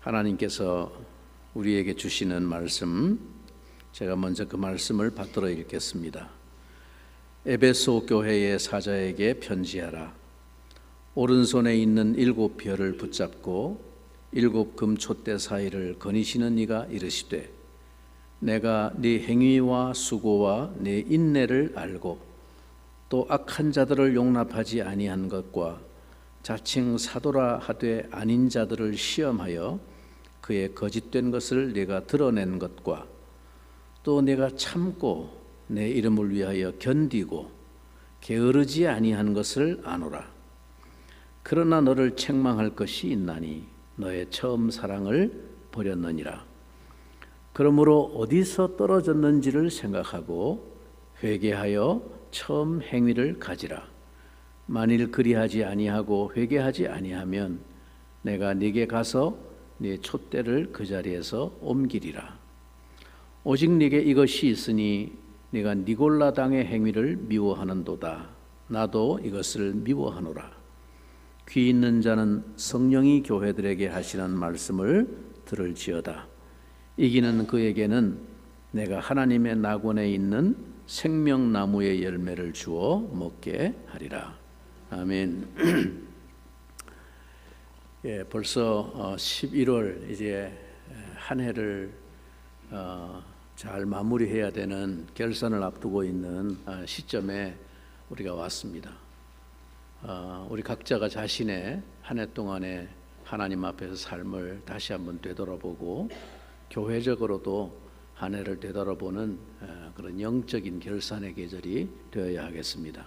하나님께서 우리에게 주시는 말씀, 제가 먼저 그 말씀을 받들어 읽겠습니다. 에베소 교회의 사자에게 편지하라. 오른손에 있는 7별을 붙잡고 7 금촛대 사이를 거니시는 이가 이르시되, 내가 네 행위와 수고와 네 인내를 알고 또 악한 자들을 용납하지 아니한 것과 자칭 사도라 하되 아닌 자들을 시험하여 그의 거짓된 것을 네가 드러낸 것과 또 내가 참고 내 이름을 위하여 견디고 게으르지 아니한 것을 아노라. 그러나 너를 책망할 것이 있나니 너의 처음 사랑을 버렸느니라. 그러므로 어디서 떨어졌는지를 생각하고 회개하여 처음 행위를 가지라. 만일 그리하지 아니하고 회개하지 아니하면 내가 네게 가서 네 촛대를 그 자리에서 옮기리라. 오직 네게 이것이 있으니 네가 니골라 당의 행위를 미워하는도다. 나도 이것을 미워하노라. 귀 있는 자는 성령이 교회들에게 하시는 말씀을 들을지어다. 이기는 그에게는 내가 하나님의 낙원에 있는 생명나무의 열매를 주어 먹게 하리라. 아멘. 예, 벌써 11월 이제 한 해를 잘 마무리해야 되는 결산을 앞두고 있는 시점에 우리가 왔습니다. 우리 각자가 자신의 한 해 동안의 하나님 앞에서 삶을 다시 한번 되돌아보고 교회적으로도 한 해를 되돌아보는 그런 영적인 결산의 계절이 되어야 하겠습니다.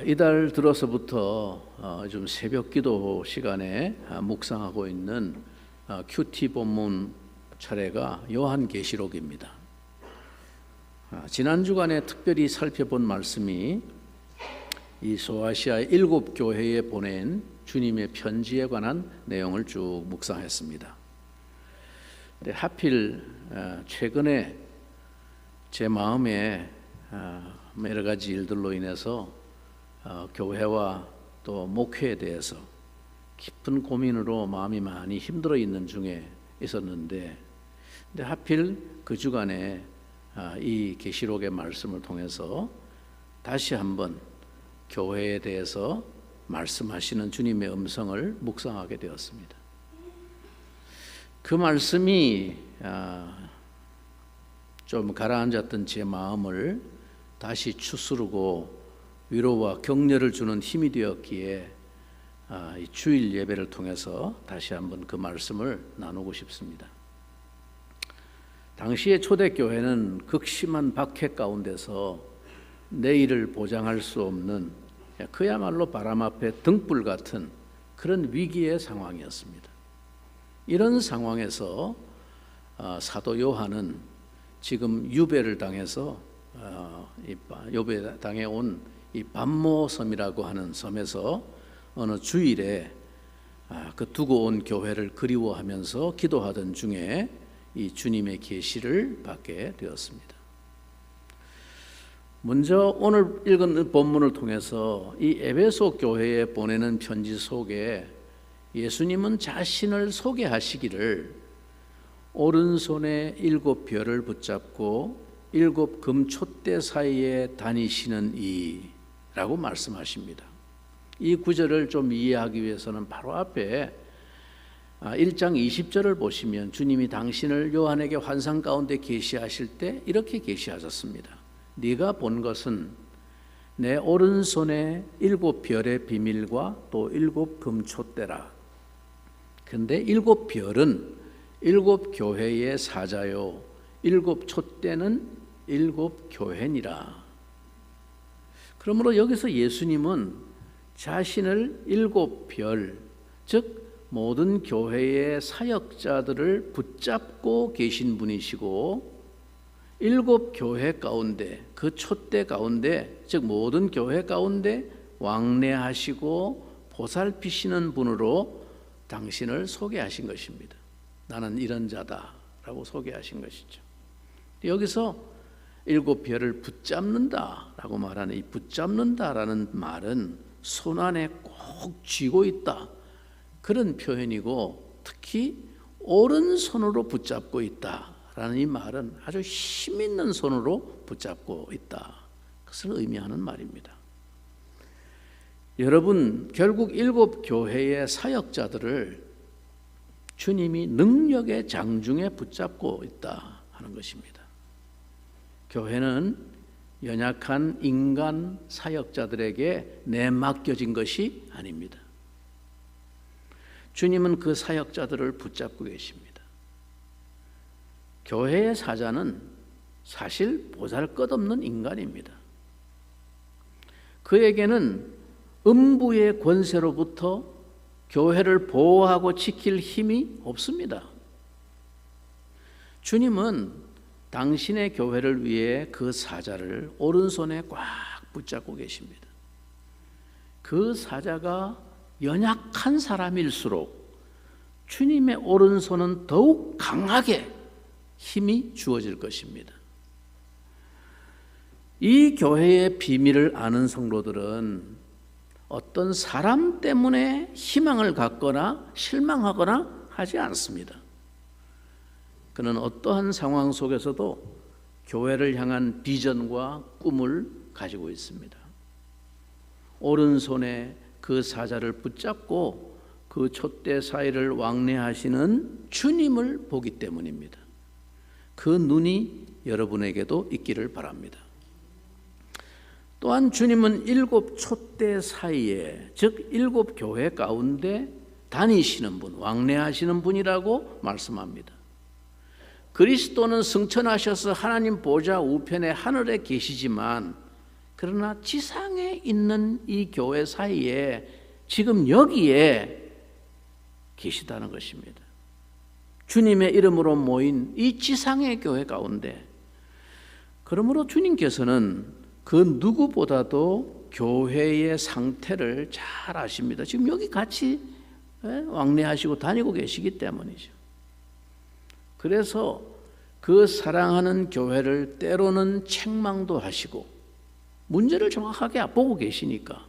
이달 들어서부터 좀 새벽 기도 시간에 묵상하고 있는 큐티 본문 차례가 요한계시록입니다. 지난 주간에 특별히 살펴본 말씀이 이 소아시아 7 교회에 보낸 주님의 편지에 관한 내용을 쭉 묵상했습니다. 근데 하필 최근에 제 마음에 여러 가지 일들로 인해서 교회와 또 목회에 대해서 깊은 고민으로 마음이 많이 힘들어 있는 중에 있었는데, 근데 하필 그 주간에 이 계시록의 말씀을 통해서 다시 한번 교회에 대해서 말씀하시는 주님의 음성을 묵상하게 되었습니다. 그 말씀이 좀 가라앉았던 제 마음을 다시 추스르고 위로와 격려를 주는 힘이 되었기에 이 주일 예배를 통해서 다시 한번 그 말씀을 나누고 싶습니다. 당시의 초대교회는 극심한 박해 가운데서 내일을 보장할 수 없는 그야말로 바람 앞에 등불 같은 그런 위기의 상황이었습니다. 이런 상황에서 사도 요한은 지금 유배를 당해서 유배 당해 온 이 반모섬이라고 하는 섬에서 어느 주일에 그 두고 온 교회를 그리워하면서 기도하던 중에 이 주님의 계시를 받게 되었습니다. 먼저 오늘 읽은 본문을 통해서 이 에베소 교회에 보내는 편지 속에 예수님은 자신을 소개하시기를 오른손에 7별을 붙잡고 7 금촛대 사이에 다니시는 이라고 말씀하십니다. 이 구절을 좀 이해하기 위해서는 바로 앞에 1장 20절을 보시면 주님이 당신을 요한에게 환상 가운데 계시하실 때 이렇게 계시하셨습니다. 네가 본 것은 내 오른손에 7별의 비밀과 또 7 금촛대라. 근데 7별은 7 교회의 사자요 7 촛대는 7 교회니라. 그러므로 여기서 예수님은 자신을 7별, 즉 모든 교회의 사역자들을 붙잡고 계신 분이시고 7 교회 가운데 그 촛대 가운데, 즉 모든 교회 가운데 왕래하시고 보살피시는 분으로 당신을 소개하신 것입니다. 나는 이런 자다라고 소개하신 것이죠. 여기서 7별을 붙잡는다라고 말하는 이 붙잡는다라는 말은 손 안에 꼭 쥐고 있다, 그런 표현이고, 특히 오른손으로 붙잡고 있다라는 이 말은 아주 힘 있는 손으로 붙잡고 있다. 그것을 의미하는 말입니다. 여러분, 결국 7 교회의 사역자들을 주님이 능력의 장중에 붙잡고 있다 하는 것입니다. 교회는 연약한 인간 사역자들에게 내맡겨진 것이 아닙니다. 주님은 그 사역자들을 붙잡고 계십니다. 교회의 사자는 사실 보잘것없는 인간입니다. 그에게는 음부의 권세로부터 교회를 보호하고 지킬 힘이 없습니다. 주님은 당신의 교회를 위해 그 사자를 오른손에 꽉 붙잡고 계십니다. 그 사자가 연약한 사람일수록 주님의 오른손은 더욱 강하게 힘이 주어질 것입니다. 이 교회의 비밀을 아는 성도들은 어떤 사람 때문에 희망을 갖거나 실망하거나 하지 않습니다. 그는 어떠한 상황 속에서도 교회를 향한 비전과 꿈을 가지고 있습니다. 오른손에 그 사자를 붙잡고 그 촛대 사이를 왕래하시는 주님을 보기 때문입니다. 그 눈이 여러분에게도 있기를 바랍니다. 또한 주님은 7 촛대 사이에, 즉 7 교회 가운데 다니시는 분, 왕래하시는 분이라고 말씀합니다. 그리스도는 승천하셔서 하나님 보좌 우편에 하늘에 계시지만 그러나 지상에 있는 이 교회 사이에 지금 여기에 계시다는 것입니다. 주님의 이름으로 모인 이 지상의 교회 가운데, 그러므로 주님께서는 그 누구보다도 교회의 상태를 잘 아십니다. 지금 여기 같이 왕래하시고 다니고 계시기 때문이죠. 그래서 그 사랑하는 교회를 때로는 책망도 하시고 문제를 정확하게 보고 계시니까,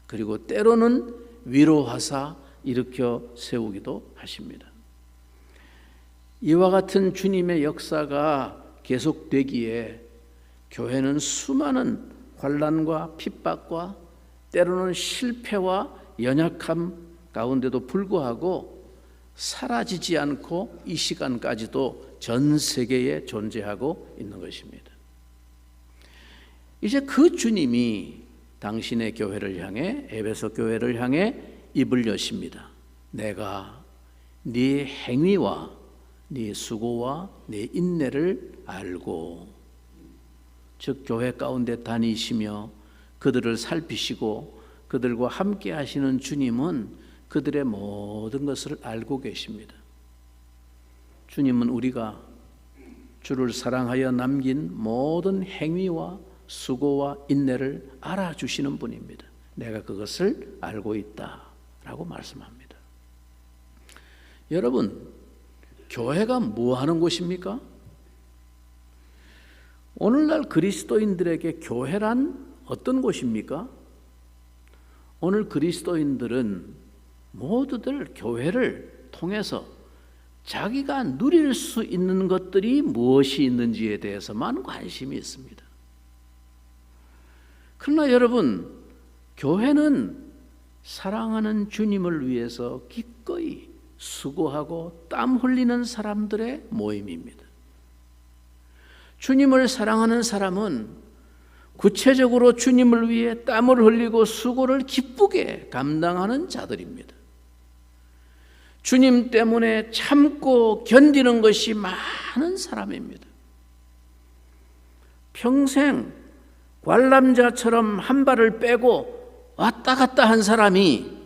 그리고 때로는 위로하사 일으켜 세우기도 하십니다. 이와 같은 주님의 역사가 계속되기에 교회는 수많은 환난과 핍박과 때로는 실패와 연약함 가운데도 불구하고 사라지지 않고 이 시간까지도 전 세계에 존재하고 있는 것입니다. 이제 그 주님이 당신의 교회를 향해, 에베소 교회를 향해 입을 여십니다. 내가 네 행위와 네 수고와 네 인내를 알고, 즉 교회 가운데 다니시며 그들을 살피시고 그들과 함께 하시는 주님은 그들의 모든 것을 알고 계십니다. 주님은 우리가 주를 사랑하여 남긴 모든 행위와 수고와 인내를 알아주시는 분입니다. 내가 그것을 알고 있다라고 말씀합니다. 여러분, 교회가 뭐 하는 곳입니까? 오늘날 그리스도인들에게 교회란 어떤 곳입니까? 오늘 그리스도인들은 모두들 교회를 통해서 자기가 누릴 수 있는 것들이 무엇이 있는지에 대해서만 관심이 있습니다. 그러나 여러분, 교회는 사랑하는 주님을 위해서 기꺼이 수고하고 땀 흘리는 사람들의 모임입니다. 주님을 사랑하는 사람은 구체적으로 주님을 위해 땀을 흘리고 수고를 기쁘게 감당하는 자들입니다. 주님 때문에 참고 견디는 것이 많은 사람입니다. 평생 관람자처럼 한 발을 빼고 왔다 갔다 한 사람이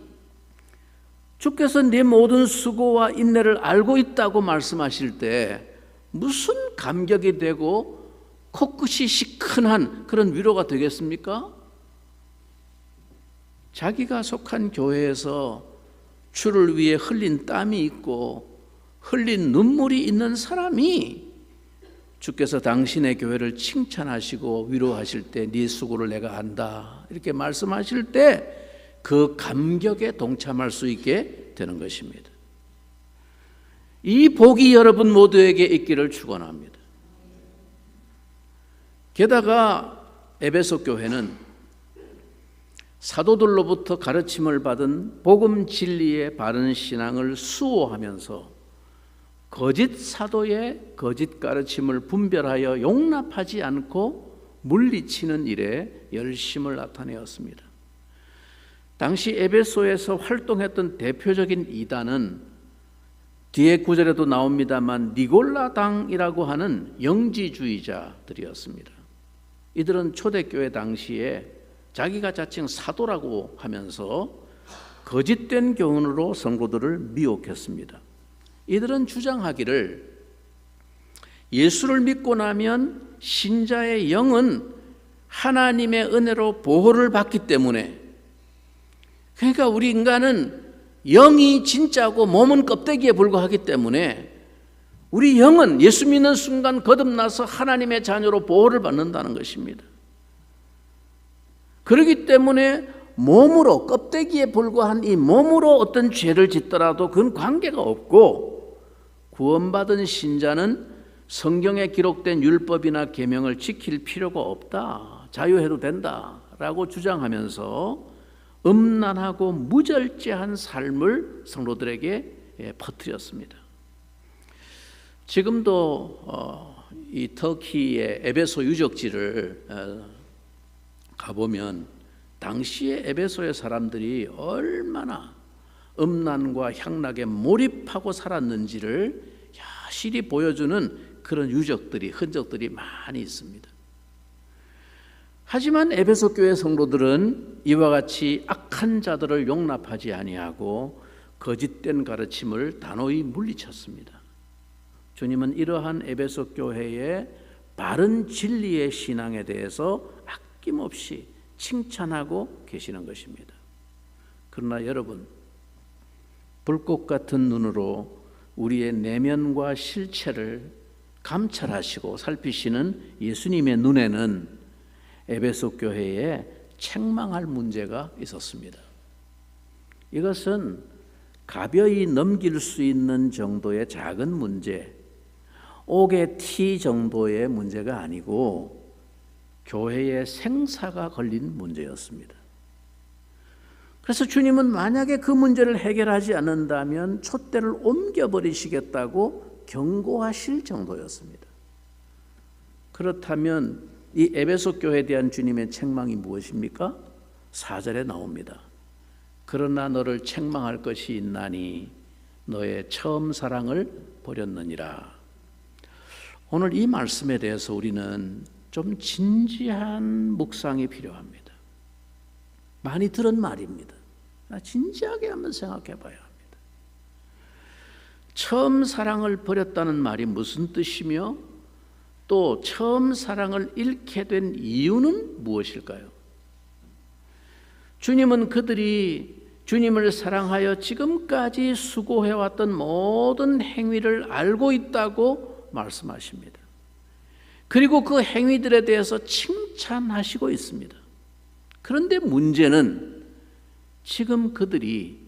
주께서 네 모든 수고와 인내를 알고 있다고 말씀하실 때 무슨 감격이 되고 코끝이 시큰한 그런 위로가 되겠습니까? 자기가 속한 교회에서 주를 위해 흘린 땀이 있고 흘린 눈물이 있는 사람이 주께서 당신의 교회를 칭찬하시고 위로하실 때 네 수고를 내가 안다 이렇게 말씀하실 때 그 감격에 동참할 수 있게 되는 것입니다. 이 복이 여러분 모두에게 있기를 축원합니다. 게다가 에베소 교회는 사도들로부터 가르침을 받은 복음 진리의 바른 신앙을 수호하면서 거짓 사도의 거짓 가르침을 분별하여 용납하지 않고 물리치는 일에 열심을 나타내었습니다. 당시 에베소에서 활동했던 대표적인 이단은 뒤에 구절에도 나옵니다만 니골라당이라고 하는 영지주의자들이었습니다. 이들은 초대교회 당시에 자기가 자칭 사도라고 하면서 거짓된 교훈으로 성도들을 미혹했습니다. 이들은 주장하기를 예수를 믿고 나면 신자의 영은 하나님의 은혜로 보호를 받기 때문에, 그러니까 우리 인간은 영이 진짜고 몸은 껍데기에 불과하기 때문에 우리 영은 예수 믿는 순간 거듭나서 하나님의 자녀로 보호를 받는다는 것입니다. 그렇기 때문에 몸으로, 껍데기에 불과한 이 몸으로 어떤 죄를 짓더라도 그건 관계가 없고, 구원받은 신자는 성경에 기록된 율법이나 계명을 지킬 필요가 없다, 자유해도 된다라고 주장하면서 음란하고 무절제한 삶을 성도들에게 퍼뜨렸습니다. 지금도 이 터키의 에베소 유적지를 가보면 당시에 에베소의 사람들이 얼마나 음란과 향락에 몰입하고 살았는지를 여실히 보여주는 그런 유적들이, 흔적들이 많이 있습니다. 하지만 에베소 교회 성도들은 이와 같이 악한 자들을 용납하지 아니하고 거짓된 가르침을 단호히 물리쳤습니다. 주님은 이러한 에베소 교회의 바른 진리의 신앙에 대해서 아낌없이 칭찬하고 계시는 것입니다. 그러나 여러분, 불꽃 같은 눈으로 우리의 내면과 실체를 감찰하시고 살피시는 예수님의 눈에는 에베소 교회에 책망할 문제가 있었습니다. 이것은 가벼이 넘길 수 있는 정도의 작은 문제, 옥의 티 정도의 문제가 아니고 교회의 생사가 걸린 문제였습니다. 그래서 주님은 만약에 그 문제를 해결하지 않는다면 촛대를 옮겨버리시겠다고 경고하실 정도였습니다. 그렇다면 이 에베소 교회에 대한 주님의 책망이 무엇입니까? 4절에 나옵니다. 그러나 너를 책망할 것이 있나니 너의 처음 사랑을 버렸느니라. 오늘 이 말씀에 대해서 우리는 좀 진지한 묵상이 필요합니다. 많이 들은 말입니다. 진지하게 한번 생각해 봐야 합니다. 처음 사랑을 버렸다는 말이 무슨 뜻이며 또 처음 사랑을 잃게 된 이유는 무엇일까요? 주님은 그들이 주님을 사랑하여 지금까지 수고해왔던 모든 행위를 알고 있다고 말씀하십니다. 그리고 그 행위들에 대해서 칭찬하시고 있습니다. 그런데 문제는 지금 그들이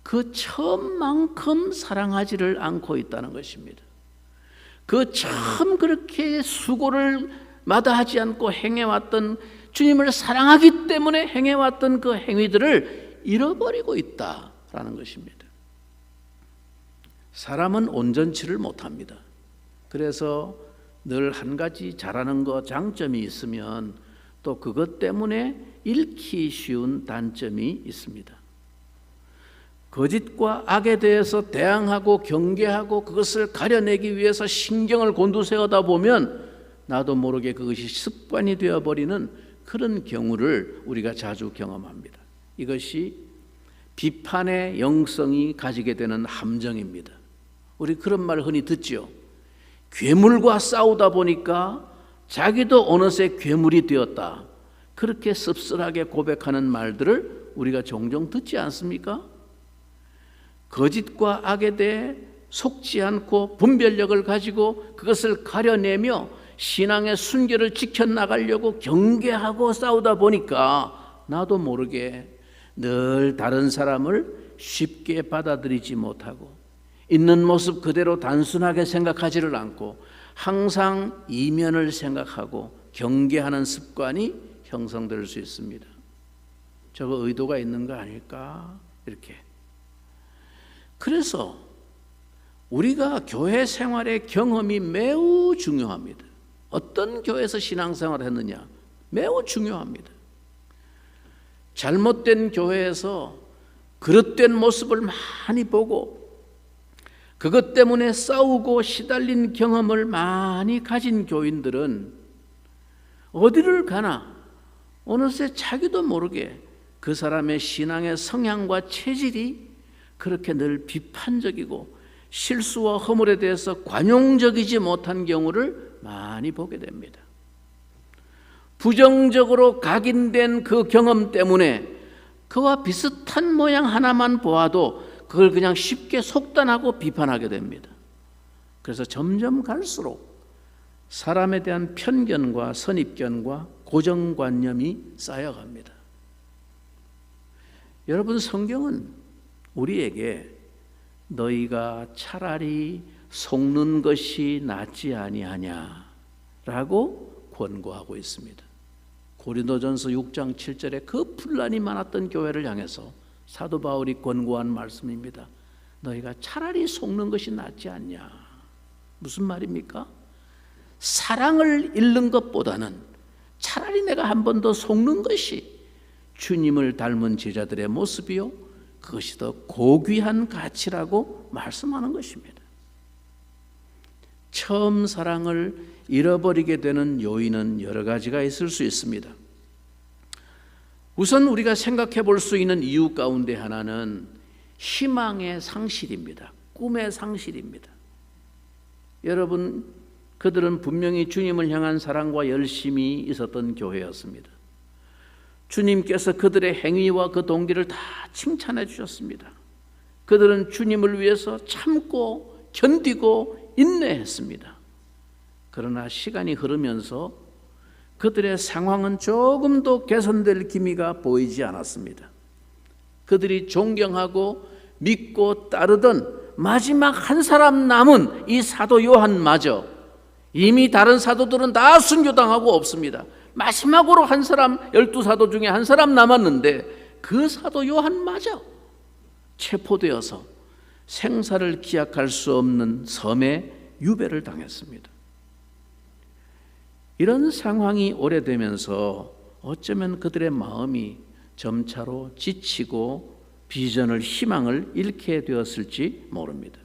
그 처음만큼 사랑하지를 않고 있다는 것입니다. 그 처음 그렇게 수고를 마다하지 않고 행해왔던, 주님을 사랑하기 때문에 행해왔던 그 행위들을 잃어버리고 있다라는 것입니다. 사람은 온전치를 못합니다. 그래서 늘 한 가지 잘하는 것, 장점이 있으면 또 그것 때문에 잃기 쉬운 단점이 있습니다. 거짓과 악에 대해서 대항하고 경계하고 그것을 가려내기 위해서 신경을 곤두세우다 보면 나도 모르게 그것이 습관이 되어버리는 그런 경우를 우리가 자주 경험합니다. 이것이 비판의 영성이 가지게 되는 함정입니다. 우리 그런 말 흔히 듣지요. 괴물과 싸우다 보니까 자기도 어느새 괴물이 되었다. 그렇게 씁쓸하게 고백하는 말들을 우리가 종종 듣지 않습니까? 거짓과 악에 대해 속지 않고 분별력을 가지고 그것을 가려내며 신앙의 순결을 지켜나가려고 경계하고 싸우다 보니까 나도 모르게 늘 다른 사람을 쉽게 받아들이지 못하고 있는 모습 그대로 단순하게 생각하지를 않고 항상 이면을 생각하고 경계하는 습관이 형성될 수 있습니다. 저거 의도가 있는 거 아닐까? 이렇게. 그래서 우리가 교회 생활의 경험이 매우 중요합니다. 어떤 교회에서 신앙생활을 했느냐? 매우 중요합니다. 잘못된 교회에서 그릇된 모습을 많이 보고 그것 때문에 싸우고 시달린 경험을 많이 가진 교인들은 어디를 가나 어느새 자기도 모르게 그 사람의 신앙의 성향과 체질이 그렇게 늘 비판적이고 실수와 허물에 대해서 관용적이지 못한 경우를 많이 보게 됩니다. 부정적으로 각인된 그 경험 때문에 그와 비슷한 모양 하나만 보아도 그걸 그냥 쉽게 속단하고 비판하게 됩니다. 그래서 점점 갈수록 사람에 대한 편견과 선입견과 고정관념이 쌓여갑니다. 여러분, 성경은 우리에게 너희가 차라리 속는 것이 낫지 아니하냐라고 권고하고 있습니다. 고린도전서 6장 7절에 그 분란이 많았던 교회를 향해서 사도 바울이 권고한 말씀입니다. 너희가 차라리 속는 것이 낫지 않냐. 무슨 말입니까? 사랑을 잃는 것보다는 차라리 내가 한 번 더 속는 것이 주님을 닮은 제자들의 모습이요, 그것이 더 고귀한 가치라고 말씀하는 것입니다. 처음 사랑을 잃어버리게 되는 요인은 여러 가지가 있을 수 있습니다. 우선 우리가 생각해 볼 수 있는 이유 가운데 하나는 희망의 상실입니다. 꿈의 상실입니다. 여러분, 그들은 분명히 주님을 향한 사랑과 열심이 있었던 교회였습니다. 주님께서 그들의 행위와 그 동기를 다 칭찬해 주셨습니다. 그들은 주님을 위해서 참고 견디고 인내했습니다. 그러나 시간이 흐르면서 그들의 상황은 조금도 개선될 기미가 보이지 않았습니다. 그들이 존경하고 믿고 따르던 마지막 한 사람 남은 이 사도 요한마저 이미 다른 사도들은 다 순교당하고 없습니다. 마지막으로 한 사람, 12사도 중에 한 사람 남았는데 그 사도 요한마저 체포되어서 생사를 기약할 수 없는 섬에 유배를 당했습니다. 이런 상황이 오래되면서 어쩌면 그들의 마음이 점차로 지치고 비전을, 희망을 잃게 되었을지 모릅니다.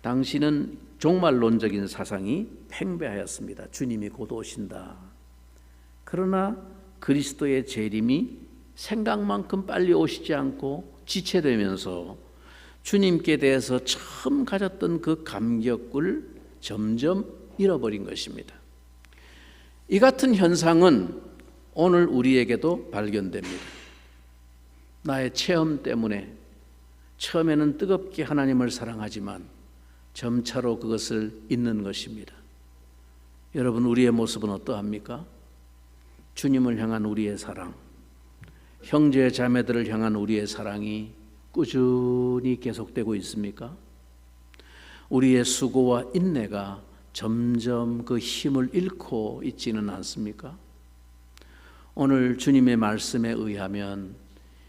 당시는 종말론적인 사상이 팽배하였습니다. 주님이 곧 오신다. 그러나 그리스도의 재림이 생각만큼 빨리 오시지 않고 지체되면서 주님께 대해서 처음 가졌던 그 감격을 점점 잃어버린 것입니다. 이 같은 현상은 오늘 우리에게도 발견됩니다. 나의 체험 때문에 처음에는 뜨겁게 하나님을 사랑하지만 점차로 그것을 잊는 것입니다. 여러분, 우리의 모습은 어떠합니까? 주님을 향한 우리의 사랑, 형제 자매들을 향한 우리의 사랑이 꾸준히 계속되고 있습니까? 우리의 수고와 인내가 점점 그 힘을 잃고 있지는 않습니까? 오늘 주님의 말씀에 의하면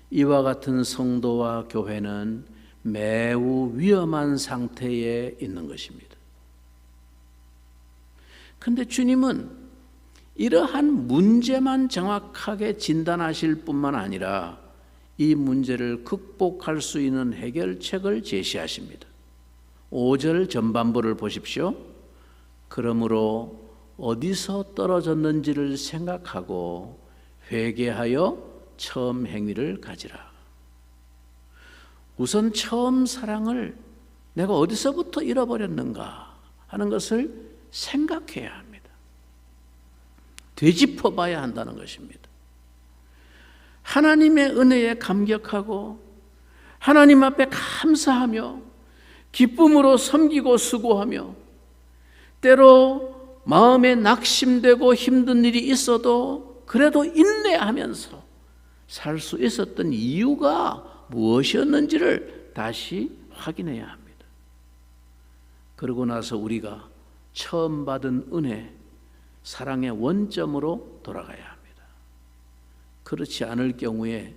이와 같은 성도와 교회는 매우 위험한 상태에 있는 것입니다. 그런데 주님은 이러한 문제만 정확하게 진단하실 뿐만 아니라 이 문제를 극복할 수 있는 해결책을 제시하십니다. 5절 전반부를 보십시오. 그러므로 어디서 떨어졌는지를 생각하고 회개하여 처음 행위를 가지라. 우선 처음 사랑을 내가 어디서부터 잃어버렸는가 하는 것을 생각해야 합니다. 되짚어 봐야 한다는 것입니다. 하나님의 은혜에 감격하고 하나님 앞에 감사하며 기쁨으로 섬기고 수고하며 때로 마음에 낙심되고 힘든 일이 있어도 그래도 인내하면서 살 수 있었던 이유가 무엇이었는지를 다시 확인해야 합니다. 그러고 나서 우리가 처음 받은 은혜, 사랑의 원점으로 돌아가야 합니다. 그렇지 않을 경우에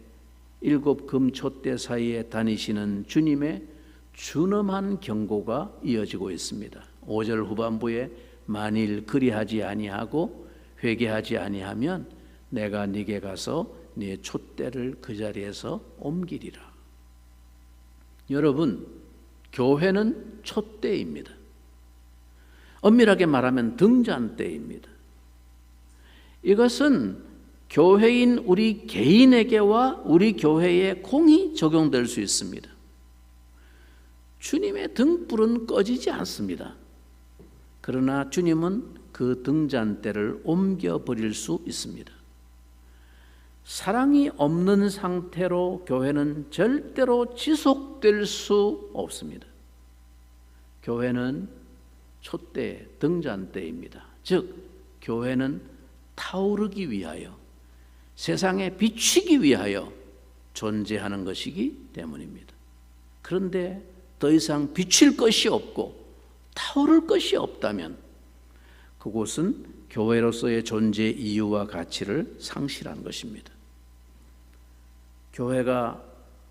7 금초대 사이에 다니시는 주님의 준엄한 경고가 이어지고 있습니다. 5절 후반부에 만일 그리하지 아니하고 회개하지 아니하면 내가 네게 가서 네 촛대를 그 자리에서 옮기리라. 여러분, 교회는 촛대입니다. 엄밀하게 말하면 등잔대입니다. 이것은 교회인 우리 개인에게와 우리 교회에 공히 적용될 수 있습니다. 주님의 등불은 꺼지지 않습니다. 그러나 주님은 그 등잔대를 옮겨버릴 수 있습니다. 사랑이 없는 상태로 교회는 절대로 지속될 수 없습니다. 교회는 촛대, 등잔대입니다. 즉, 교회는 타오르기 위하여, 세상에 비추기 위하여 존재하는 것이기 때문입니다. 그런데 더 이상 비칠 것이 없고 타오를 것이 없다면 그곳은 교회로서의 존재 이유와 가치를 상실한 것입니다. 교회가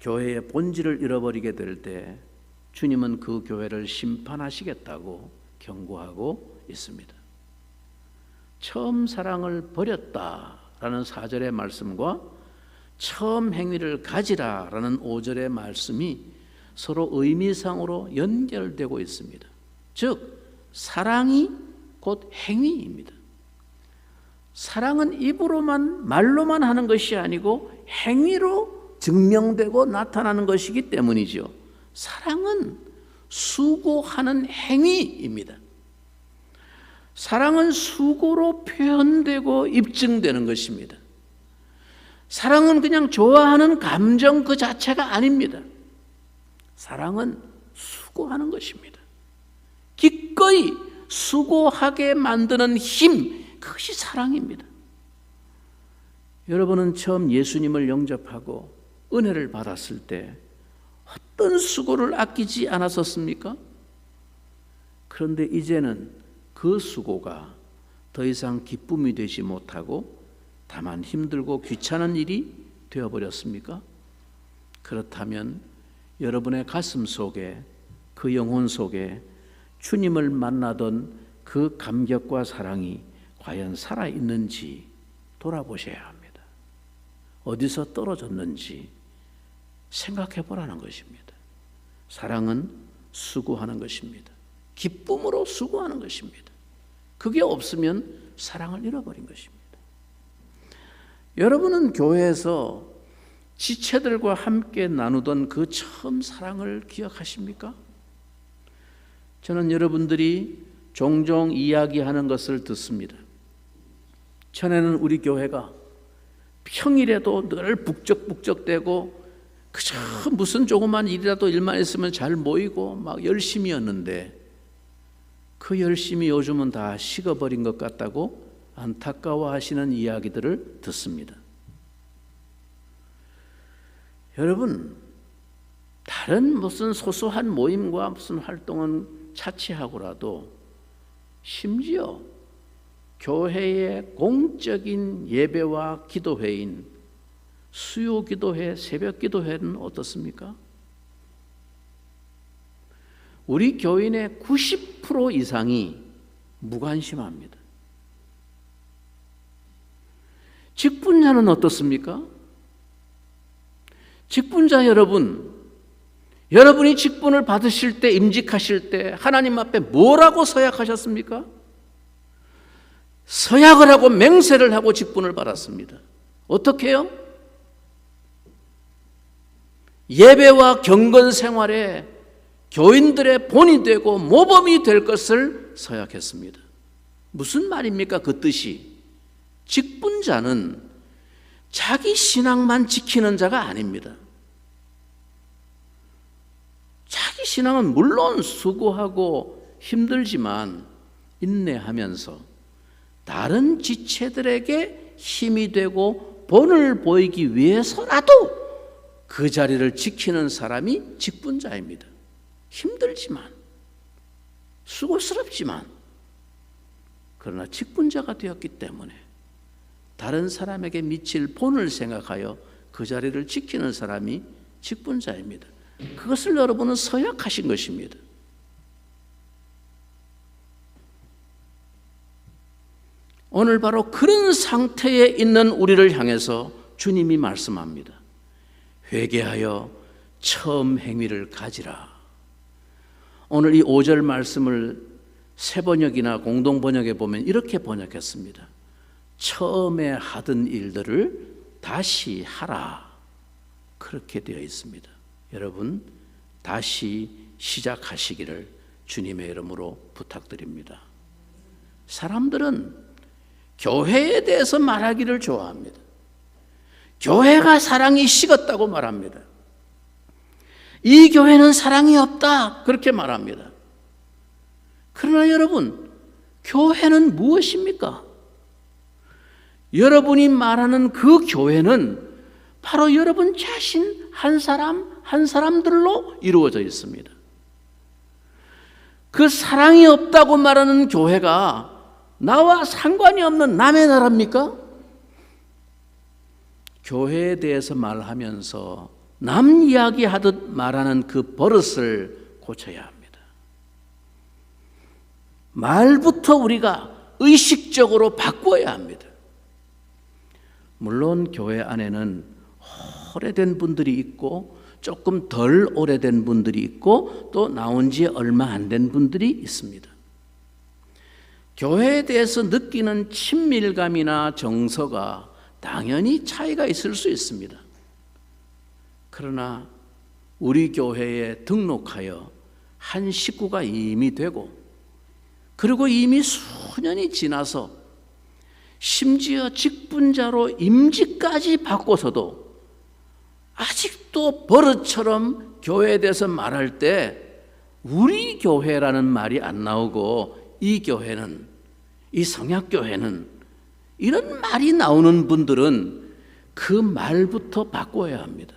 교회의 본질을 잃어버리게 될 때 주님은 그 교회를 심판하시겠다고 경고하고 있습니다. 처음 사랑을 버렸다라는 4절의 말씀과 처음 행위를 가지라라는 5절의 말씀이 서로 의미상으로 연결되고 있습니다. 즉, 사랑이 곧 행위입니다. 사랑은 입으로만, 말로만 하는 것이 아니고 행위로 증명되고 나타나는 것이기 때문이죠. 사랑은 수고하는 행위입니다. 사랑은 수고로 표현되고 입증되는 것입니다. 사랑은 그냥 좋아하는 감정 그 자체가 아닙니다. 사랑은 수고하는 것입니다. 기꺼이 수고하게 만드는 힘, 그것이 사랑입니다. 여러분은 처음 예수님을 영접하고 은혜를 받았을 때 어떤 수고를 아끼지 않았었습니까? 그런데 이제는 그 수고가 더 이상 기쁨이 되지 못하고 다만 힘들고 귀찮은 일이 되어버렸습니까? 그렇다면 여러분의 가슴 속에, 그 영혼 속에 주님을 만나던 그 감격과 사랑이 과연 살아있는지 돌아보셔야 합니다. 어디서 떨어졌는지 생각해 보라는 것입니다. 사랑은 수고하는 것입니다. 기쁨으로 수고하는 것입니다. 그게 없으면 사랑을 잃어버린 것입니다. 여러분은 교회에서 지체들과 함께 나누던 그 처음 사랑을 기억하십니까? 저는 여러분들이 종종 이야기하는 것을 듣습니다. 전에는 우리 교회가 평일에도 늘 북적북적대고 그저 무슨 조그만 일이라도 일만 있으면 잘 모이고 막 열심이었는데 그 열심이 요즘은 다 식어버린 것 같다고 안타까워하시는 이야기들을 듣습니다. 여러분, 다른 무슨 소소한 모임과 무슨 활동은 차치하고라도 심지어 교회의 공적인 예배와 기도회인 수요기도회, 새벽기도회는 어떻습니까? 우리 교인의 90% 이상이 무관심합니다. 직분자는 어떻습니까? 직분자 여러분, 여러분이 직분을 받으실 때, 임직하실 때 하나님 앞에 뭐라고 서약하셨습니까? 서약을 하고 맹세를 하고 직분을 받았습니다. 어떻게 해요? 예배와 경건 생활에 교인들의 본이 되고 모범이 될 것을 서약했습니다. 무슨 말입니까? 그 뜻이 직분자는 자기 신앙만 지키는 자가 아닙니다. 자기 신앙은 물론 수고하고 힘들지만 인내하면서 다른 지체들에게 힘이 되고 본을 보이기 위해서라도 그 자리를 지키는 사람이 직분자입니다. 힘들지만, 수고스럽지만, 그러나 직분자가 되었기 때문에 다른 사람에게 미칠 본을 생각하여 그 자리를 지키는 사람이 직분자입니다. 그것을 여러분은 서약하신 것입니다. 오늘 바로 그런 상태에 있는 우리를 향해서 주님이 말씀합니다. 회개하여 처음 행위를 가지라. 오늘 이 5절 말씀을 새 번역이나 공동 번역에 보면 이렇게 번역했습니다. 처음에 하던 일들을 다시 하라. 그렇게 되어 있습니다. 여러분, 다시 시작하시기를 주님의 이름으로 부탁드립니다. 사람들은 교회에 대해서 말하기를 좋아합니다. 교회가 사랑이 식었다고 말합니다. 이 교회는 사랑이 없다, 그렇게 말합니다. 그러나 여러분, 교회는 무엇입니까? 여러분이 말하는 그 교회는 바로 여러분 자신 한 사람 한 사람들로 이루어져 있습니다. 그 사랑이 없다고 말하는 교회가 나와 상관이 없는 남의 나라입니까? 교회에 대해서 말하면서 남 이야기하듯 말하는 그 버릇을 고쳐야 합니다. 말부터 우리가 의식적으로 바꿔야 합니다. 물론 교회 안에는 오래된 분들이 있고 조금 덜 오래된 분들이 있고 또 나온 지 얼마 안 된 분들이 있습니다. 교회에 대해서 느끼는 친밀감이나 정서가 당연히 차이가 있을 수 있습니다. 그러나 우리 교회에 등록하여 한 식구가 이미 되고 그리고 이미 수년이 지나서 심지어 직분자로 임직까지 받고서도 아직도 버릇처럼 교회에 대해서 말할 때 우리 교회라는 말이 안 나오고 이 교회는, 이 성약교회는, 이런 말이 나오는 분들은 그 말부터 바꿔야 합니다.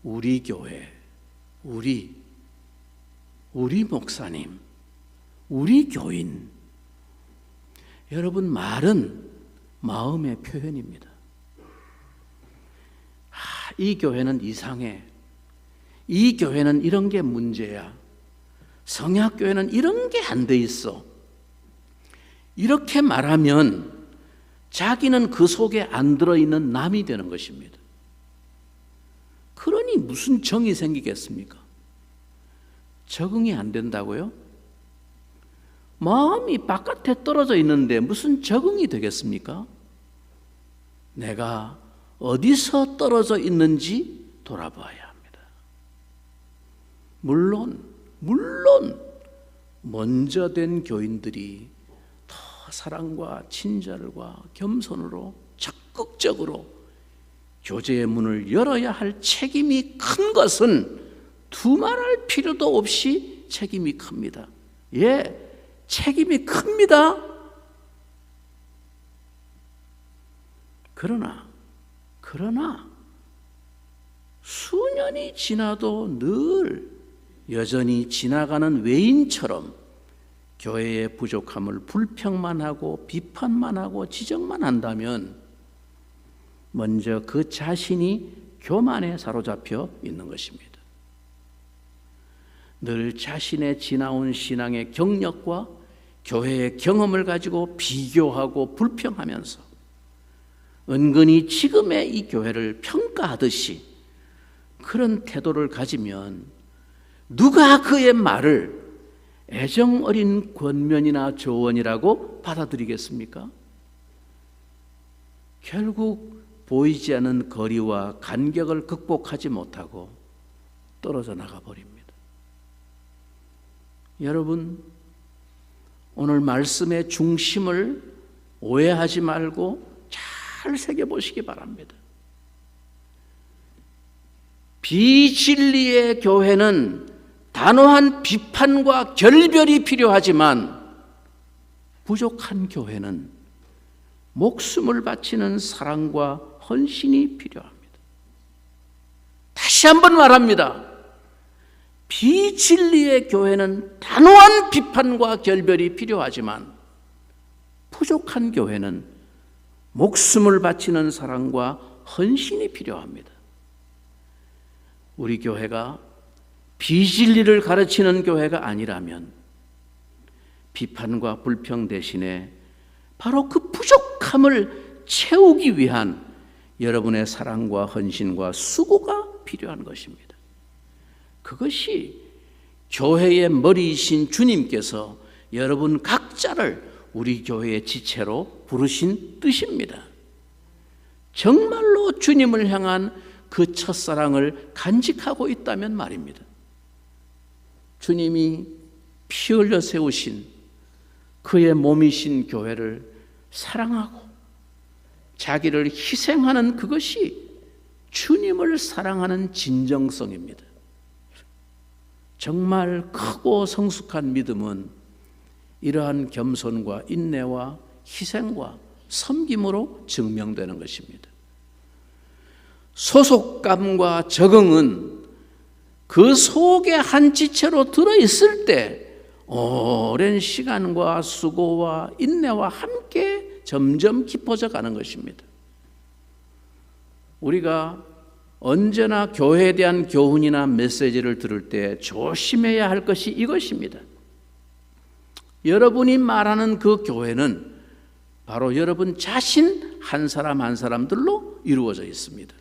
우리 교회, 우리 목사님, 우리 교인. 여러분, 말은 마음의 표현입니다. 이 교회는 이상해. 이 교회는 이런 게 문제야. 성약교회는 이런 게 안 돼 있어. 이렇게 말하면 자기는 그 속에 안 들어있는 남이 되는 것입니다. 그러니 무슨 정이 생기겠습니까? 적응이 안 된다고요? 마음이 바깥에 떨어져 있는데 무슨 적응이 되겠습니까? 내가 어디서 떨어져 있는지 돌아봐야 합니다. 물론 먼저 된 교인들이 더 사랑과 친절과 겸손으로 적극적으로 교제의 문을 열어야 할 책임이 큰 것은 두말할 필요도 없이 책임이 큽니다. 예, 책임이 큽니다. 그러나 수년이 지나도 늘 여전히 지나가는 외인처럼 교회의 부족함을 불평만 하고 비판만 하고 지적만 한다면 먼저 그 자신이 교만에 사로잡혀 있는 것입니다. 늘 자신의 지나온 신앙의 경력과 교회의 경험을 가지고 비교하고 불평하면서 은근히 지금의 이 교회를 평가하듯이 그런 태도를 가지면 누가 그의 말을 애정 어린 권면이나 조언이라고 받아들이겠습니까? 결국 보이지 않는 거리와 간격을 극복하지 못하고 떨어져 나가버립니다. 여러분, 오늘 말씀의 중심을 오해하지 말고 잘 새겨보시기 바랍니다. 비진리의 교회는 단호한 비판과 결별이 필요하지만 부족한 교회는 목숨을 바치는 사랑과 헌신이 필요합니다. 다시 한번 말합니다. 비진리의 교회는 단호한 비판과 결별이 필요하지만 부족한 교회는 목숨을 바치는 사랑과 헌신이 필요합니다. 우리 교회가 비진리를 가르치는 교회가 아니라면 비판과 불평 대신에 바로 그 부족함을 채우기 위한 여러분의 사랑과 헌신과 수고가 필요한 것입니다. 그것이 교회의 머리이신 주님께서 여러분 각자를 우리 교회의 지체로 부르신 뜻입니다. 정말로 주님을 향한 그 첫사랑을 간직하고 있다면 말입니다. 주님이 피 흘려 세우신 그의 몸이신 교회를 사랑하고 자기를 희생하는 그것이 주님을 사랑하는 진정성입니다. 정말 크고 성숙한 믿음은 이러한 겸손과 인내와 희생과 섬김으로 증명되는 것입니다. 소속감과 적응은 그 속에 한 지체로 들어있을 때 오랜 시간과 수고와 인내와 함께 점점 깊어져 가는 것입니다. 우리가 언제나 교회에 대한 교훈이나 메시지를 들을 때 조심해야 할 것이 이것입니다. 여러분이 말하는 그 교회는 바로 여러분 자신 한 사람 한 사람들로 이루어져 있습니다.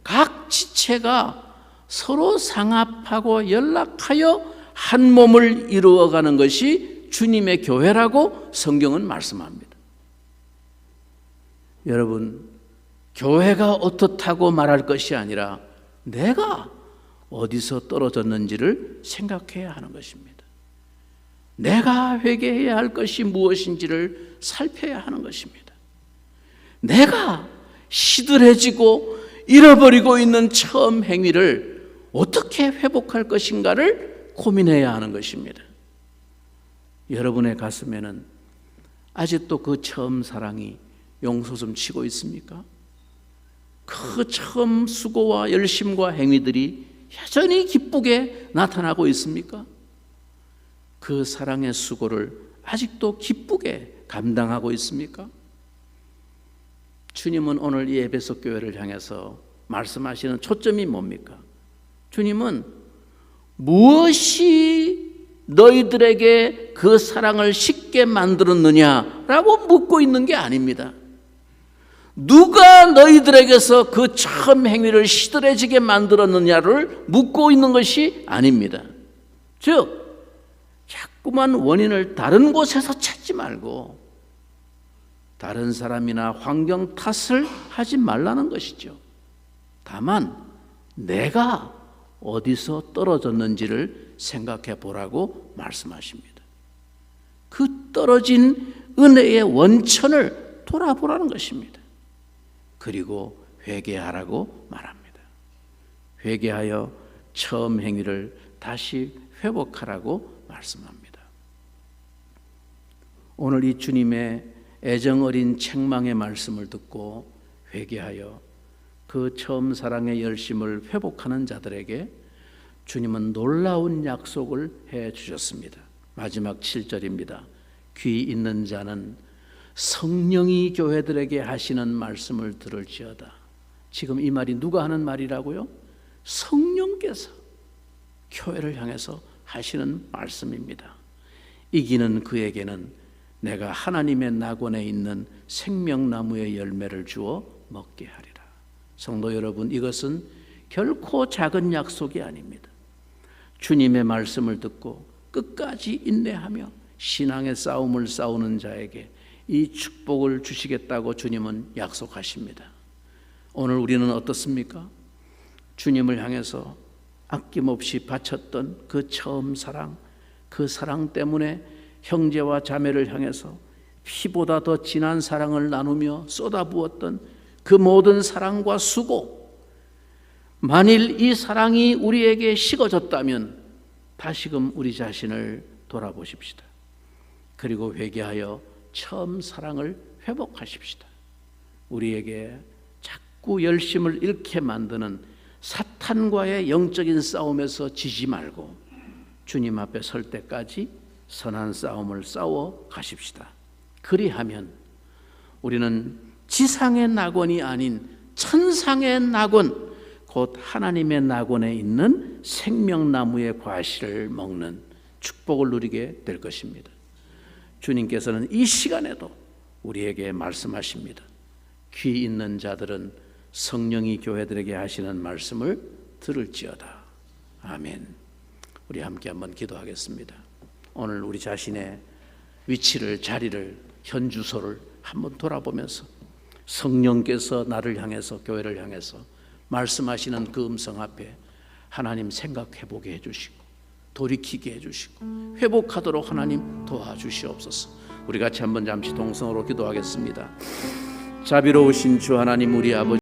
각 지체가 서로 상합하고 연락하여 한 몸을 이루어가는 것이 주님의 교회라고 성경은 말씀합니다. 여러분, 교회가 어떻다고 말할 것이 아니라 내가 어디서 떨어졌는지를 생각해야 하는 것입니다. 내가 회개해야 할 것이 무엇인지를 살펴야 하는 것입니다. 내가 시들해지고 잃어버리고 있는 처음 행위를 어떻게 회복할 것인가를 고민해야 하는 것입니다. 여러분의 가슴에는 아직도 그 처음 사랑이 용솟음 치고 있습니까? 그 처음 수고와 열심과 행위들이 여전히 기쁘게 나타나고 있습니까? 그 사랑의 수고를 아직도 기쁘게 감당하고 있습니까? 주님은 오늘 이 에베소 교회를 향해서 말씀하시는 초점이 뭡니까? 주님은 무엇이 너희들에게 그 사랑을 쉽게 만들었느냐라고 묻고 있는 게 아닙니다. 누가 너희들에게서 그 처음 행위를 시들해지게 만들었느냐를 묻고 있는 것이 아닙니다. 즉, 자꾸만 원인을 다른 곳에서 찾지 말고 다른 사람이나 환경 탓을 하지 말라는 것이죠. 다만 내가 어디서 떨어졌는지를 생각해 보라고 말씀하십니다. 그 떨어진 은혜의 원천을 돌아보라는 것입니다. 그리고 회개하라고 말합니다. 회개하여 처음 행위를 다시 회복하라고 말씀합니다. 오늘 이 주님의 애정 어린 책망의 말씀을 듣고 회개하여 그 처음 사랑의 열심을 회복하는 자들에게 주님은 놀라운 약속을 해 주셨습니다. 마지막 7절입니다. 귀 있는 자는 성령이 교회들에게 하시는 말씀을 들을지어다. 지금 이 말이 누가 하는 말이라고요? 성령께서 교회를 향해서 하시는 말씀입니다. 이기는 그에게는 내가 하나님의 낙원에 있는 생명나무의 열매를 주어 먹게 하리라. 성도 여러분, 이것은 결코 작은 약속이 아닙니다. 주님의 말씀을 듣고 끝까지 인내하며 신앙의 싸움을 싸우는 자에게 이 축복을 주시겠다고 주님은 약속하십니다. 오늘 우리는 어떻습니까? 주님을 향해서 아낌없이 바쳤던 그 처음 사랑, 그 사랑 때문에 형제와 자매를 향해서 피보다 더 진한 사랑을 나누며 쏟아부었던 그 모든 사랑과 수고, 만일 이 사랑이 우리에게 식어졌다면 다시금 우리 자신을 돌아보십시다. 그리고 회개하여 처음 사랑을 회복하십시다. 우리에게 자꾸 열심을 잃게 만드는 사탄과의 영적인 싸움에서 지지 말고 주님 앞에 설 때까지 선한 싸움을 싸워 가십시다. 그리하면 우리는 지상의 낙원이 아닌 천상의 낙원, 곧 하나님의 낙원에 있는 생명나무의 과실을 먹는 축복을 누리게 될 것입니다. 주님께서는 이 시간에도 우리에게 말씀하십니다. 귀 있는 자들은 성령이 교회들에게 하시는 말씀을 들을지어다. 아멘. 우리 함께 한번 기도하겠습니다. 오늘 우리 자신의 위치를, 자리를, 현 주소를 한번 돌아보면서 성령께서 나를 향해서, 교회를 향해서 말씀하시는 그 음성 앞에 하나님 생각해보게 해주시고 돌이키게 해주시고 회복하도록 하나님 도와주시옵소서. 우리 같이 한번 잠시 동성으로 기도하겠습니다. 자비로우신 주 하나님, 우리 아버지